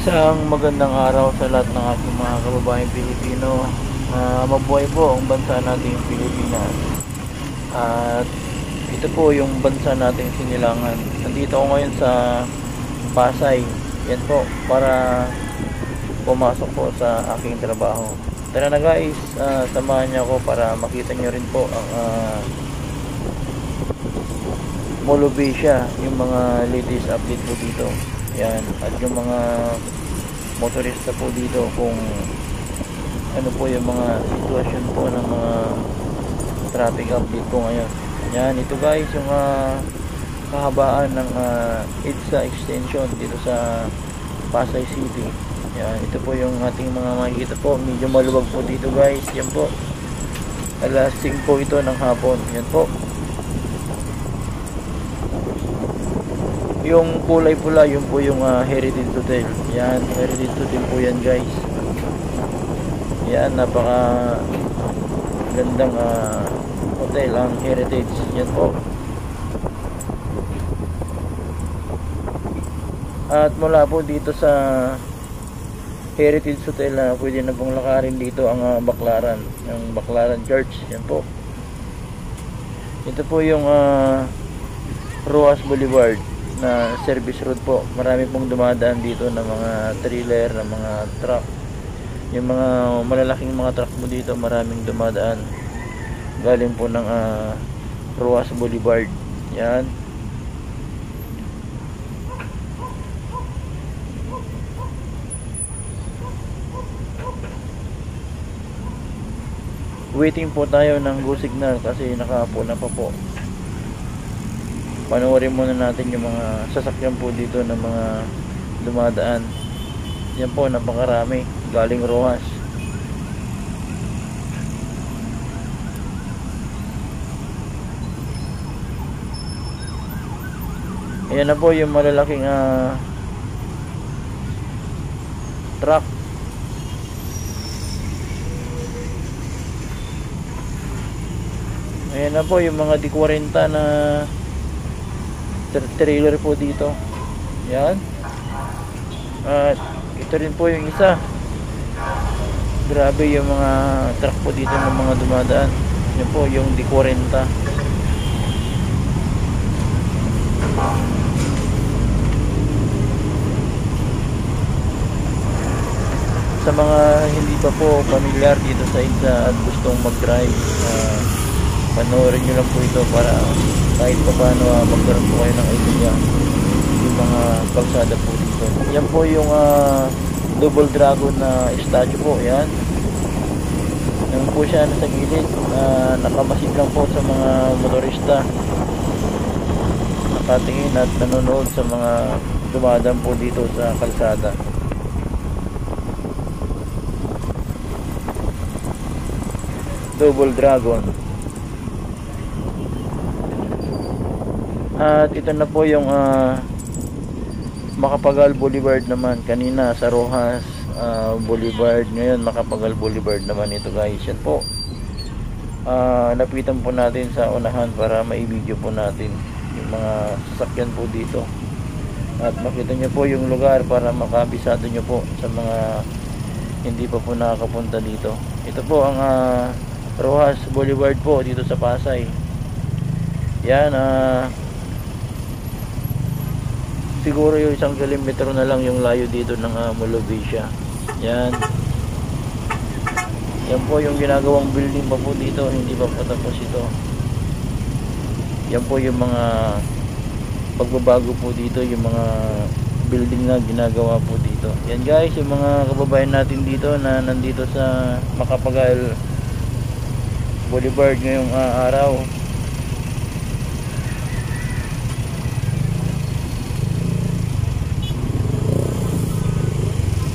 Isang magandang araw sa lahat ng ating mga kababayang Pilipino. Mabuhay po ang bansa nating Pilipinas. At ito po yung bansa nating sinilangan. Nandito ako ngayon sa Pasay. Yan po, para pumasok po sa aking trabaho. Tara na guys, samahan niyo ako para makita niyo rin po ang Mall of Asia, yung mga latest update po dito. Yan, at yung mga motorista po dito kung ano po yung mga sitwasyon po ng mga traffic update po ngayon. Yan, ito guys yung kahabaan ng EDSA extension dito sa Pasay City. Yan, ito po yung ating mga makikita po. Medyo maluwag po dito guys. Yan po, alas 5 po ito ng hapon. Yan po, yung kulay pula, yun po yung Heritage Hotel. Yan, Heritage Hotel po yan guys. Yan, napaka gandang hotel ang Heritage. Yan po. At mula po dito sa Heritage Hotel na pwede na pong lakarin dito ang Baclaran, yung Baclaran Church. Yan po. Ito po yung Rojas Boulevard na service road po. Marami pong dumadaan dito ng mga trailer, ng mga truck. Yung mga malalaking mga truck mo dito, maraming dumadaan galing po ng Rojas Boulevard. Yan. Waiting po tayo ng go signal kasi nakapuna pa po. Panoorin muna natin yung mga sasakyan po dito ng mga dumadaan. Yan po, napakarami galing Rojas. Ayan na po yung malalaking truck. Ayan na po yung mga D40 na trailer po dito. Yan. At ito rin po yung isa. Grabe yung mga truck po dito ng mga dumadaan. Yan po yung D40. Sa mga hindi pa po familiar dito sa EDSA at gustong mag-drive, panoorin nyo lang po ito para kahit pa paano magkaroon po kayo ng idea yung mga kalsada po dito. Yan po yung Double Dragon na statue po. Yan. Yan po siya nasa gilid. Nakamasid lang po sa mga motorista, nakatingin at nanonood sa mga dumadaan po dito sa kalsada. Double Dragon. At ito na po yung Macapagal Boulevard naman. Kanina sa Rojas Boulevard, ngayon Macapagal Boulevard naman ito guys. Yan po. Lapitan po natin sa unahan para mai-video po natin yung mga sasakyan po dito. At makita nyo po yung lugar para makabisado nyo po sa mga hindi pa po nakakapunta dito. Ito po ang Rojas Boulevard po dito sa Pasay. Yan, siguro yung 1 kilometro na lang yung layo dito ng Mall of Asia. Yan. Yan po yung ginagawang building pa po dito, hindi pa patapos ito. Yan po yung mga pagbabago po dito, yung mga building na ginagawa po dito. Yan guys, yung mga kababayan natin dito na nandito sa Macapagal Boulevard ngayong araw.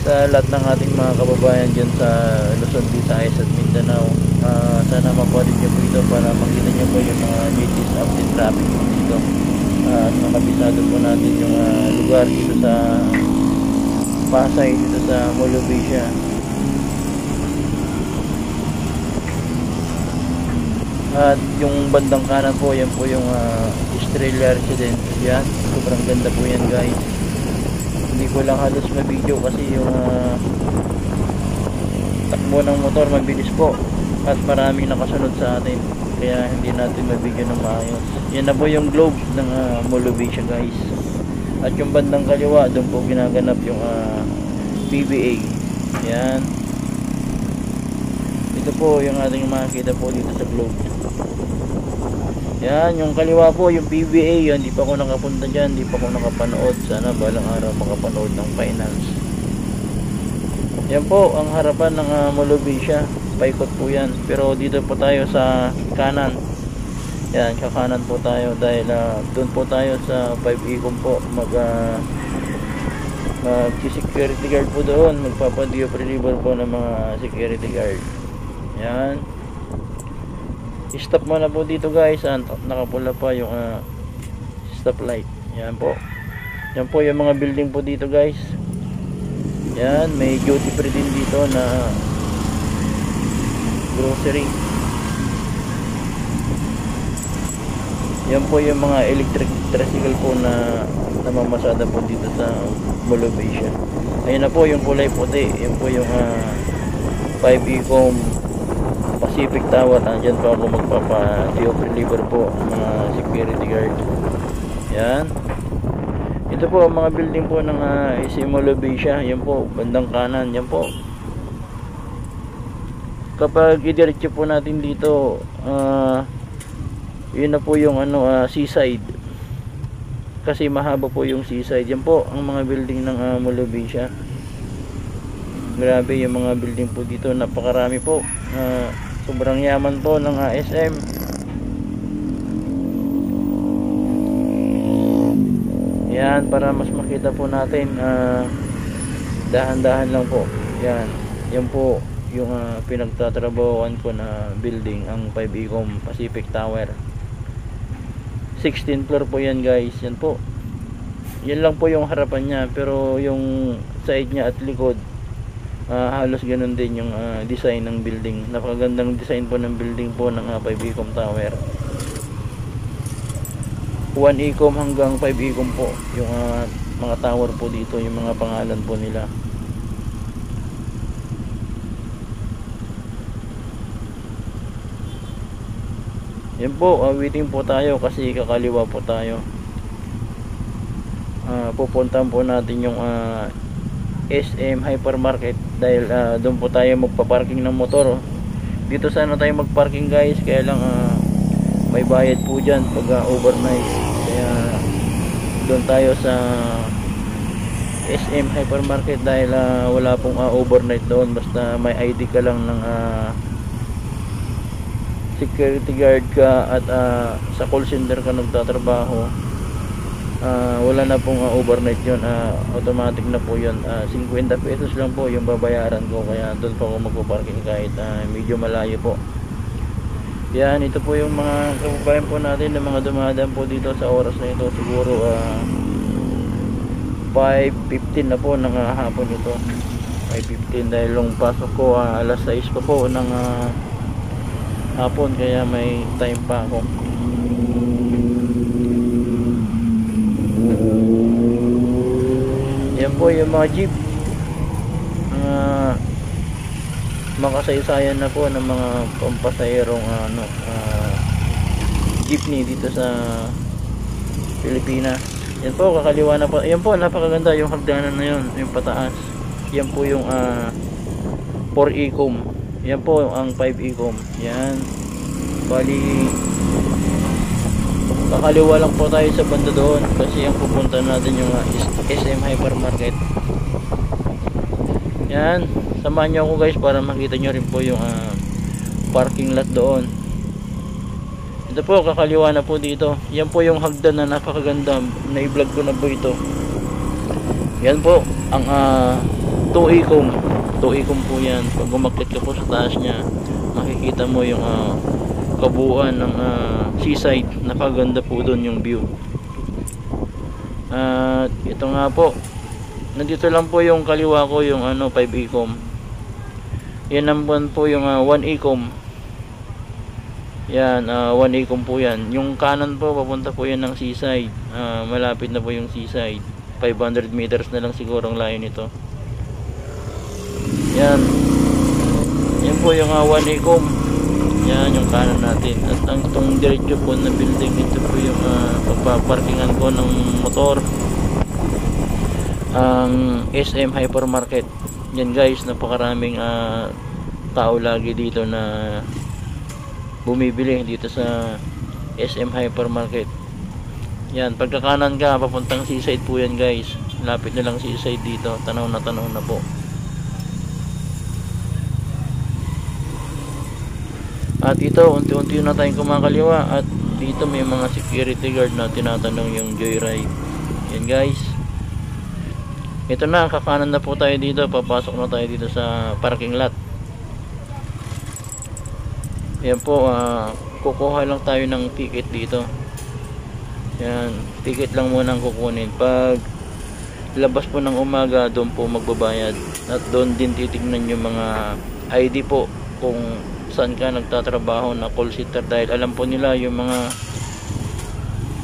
Sa lahat ng ating mga kababayan dyan sa Luzon, Visayas at Mindanao, sana mapalit nyo po ito para makita nyo po yung mga latest update traffic po dito. At makabisado po natin yung lugar dito sa Pasay, dito sa Mall of Asia. At yung bandang kanan po, yan po yung Estrella Residence. Yan, sobrang ganda po yan guys. Hindi ko lang halos ma-video kasi yung takbo ng motor mabilis po at maraming nakasunod sa atin, kaya hindi natin mabigyan ng maayos. Yan na po yung globe ng Molovisya guys. At yung bandang kaliwa, doon po ginaganap yung PBA. Yan. Ito po yung ating makikita po dito sa globe. Yan, yung kaliwa po yung PBA. Yan, di pa ako nakapunta dyan, di pa ako nakapanood. Sana balang araw makapanood ng finance. Yan po ang harapan ng Molovisya. Paikot po yan, pero dito po tayo sa kanan. Yan, kakanan po tayo dahil doon po tayo sa 5 Ecom po mag-security guard po doon, magpapa-diop reliever po ng mga security guard. Yan, stop muna po dito guys. Nakapula pa yung stop light. Yan po, yan po yung mga building po dito guys. Yan, may duty free din dito na grocery. Yan po yung mga electric tricycle po na namamasada po dito sa Molovisya. Ayun na po yung kulay puti. Yan po yung 5 Ecom Pacific Tower. Diyan po ako magpapa-diop reliever po ng mga security guard. Yan. Ito po ang mga building po ng Molovisya. Yan po, bandang kanan. Yan po. Kapag idiretso po natin dito, yun na po yung seaside, kasi mahaba po yung seaside. Yan po ang mga building ng Molovisya. Grabe yung mga building po dito, napakarami po. Sobrang yaman po ng SM. Yan, para mas makita po natin, dahan-dahan lang po. Yan, yan po yung pinagtatrabahoan ko na building, ang 5 Ecom Pacific Tower. 16th floor po yan guys. Yan po, yan lang po yung harapan niya, pero yung side niya at likod halos ganun din yung design ng building. Napakagandang design po ng building po ng 5 Ecom Tower. 1 Ecom hanggang 5 Ecom po yung mga tower po dito, yung mga pangalan po nila. Yan po, waiting po tayo kasi kakaliwa po tayo. Pupuntahan po natin yung SM Hypermarket dahil doon po tayo magpa-parking ng motor. Dito sana tayo mag-parking guys, kaya lang may bayad po dyan pag overnight. Kaya doon tayo sa SM Hypermarket dahil wala pong overnight doon. Basta may ID ka lang ng security guard ka at sa call center ka nagtatrabaho, wala na pong overnight yun. Automatic na po yun. 50 pesos lang po yung babayaran ko, kaya doon po ako magpo-parking kahit medyo malayo po. Yan, ito po yung mga kababayan po natin na mga dumadaan po dito sa oras na ito. Siguro 5:15 na po ng hapon ito. 5:15 dahil yung pasok ko alas 6 pa po ng hapon, kaya may time pa ako. Yan po yung mga jeep, makasaysayan na po ng mga pampasahirong jeepney dito sa Pilipinas. Yan po, kakaliwa na po. Yan po, napakaganda yung hagdanan na yun, yung pataas. Yan po yung 4 Ecom. Yan po ang 5 Ecom. Yan, bali kakaliwa lang po tayo sa banda doon kasi yung pupunta natin yung SM Hypermarket. Yan, samahan nyo ako guys para makita nyo rin po yung parking lot doon. Ito po, kakaliwa na po dito. Yan po yung hagdan na napakaganda, na-vlog ko na po ito. Yan po ang 2 Ecom. 2 Ecom po yan. Pag umakyat ka po sa taas nya, makikita mo yung kabuuan ng seaside. Napakaganda po doon yung view. At ito nga po, nandito lang po yung kaliwa ko, yung 5 Ecom. Yan naman po yung 1 Ecom. Yan, 1 Ecom po yan. Yung kanan po, papunta po yan ng seaside. Malapit na po yung seaside. 500 meters na lang siguro ang layo nito. Yan. Yan po yung Wanicom. Yan yung kanan natin. At ang itong diretso po na building, ito po yung pagpaparkingan ko ng motor. Ang SM Hypermarket. Yan guys, napakaraming tao lagi dito na bumibili dito sa SM Hypermarket. Yan, pagkakanan ka papuntang seaside po yan guys. Lapit na lang seaside dito. Tanaw na po. At ito, unti-unti na tayong kumakaliwa. At dito may mga security guard na tinatanong yung joyride. Yan guys. Ito na, kakanan na po tayo dito. Papasok na tayo dito sa parking lot. Yan po, kukuha lang tayo ng ticket dito. Yan, ticket lang muna ang kukunin. Pag labas po ng umaga, doon po magbabayad. At doon din titignan yung mga ID po kung saan ka nagtatrabaho na call center, dahil alam po nila yung mga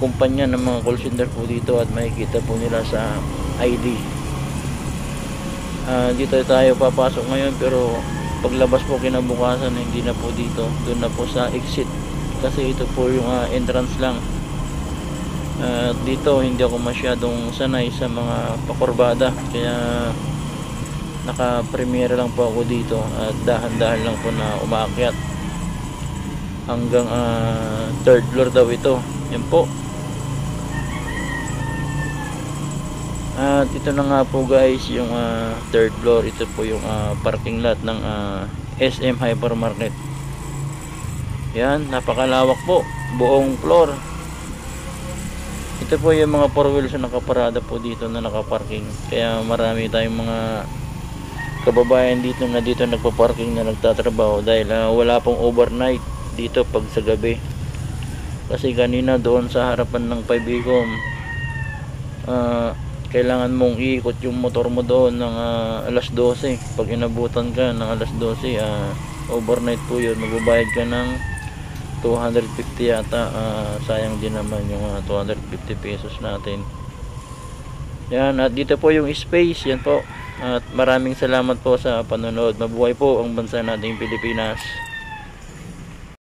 kumpanya ng mga call center po dito at makikita po nila sa ID. Dito tayo papasok ngayon, pero paglabas po kinabukasan hindi na po dito, doon na po sa exit, kasi ito po yung entrance lang. Dito hindi ako masyadong sanay sa mga pakurbada, kaya naka-premiere lang po ako dito at dahan-dahan lang po na umaakyat hanggang 3rd floor daw ito. Yan po. At ito na nga po guys yung 3rd floor. Ito po yung parking lot ng SM Hypermarket. Yan, napakalawak po, buong floor. Ito po yung mga 4 wheels na nakaparada po dito na nakaparking, kaya marami tayong mga kababayan dito na dito nagpa-parking na nagtatrabaho, dahil wala pong overnight dito pag sa gabi. Kasi kanina doon sa harapan ng 5-Ecom, kailangan mong iikot yung motor mo doon ng alas 12. Pag inabutan ka ng alas 12, overnight po yun, magbabayad ka ng 250 yata. Sayang din naman yung 250 pesos natin. Yan, at dito po yung space. Yan po. At maraming salamat po sa panonood. Mabuhay po ang bansa nating Pilipinas.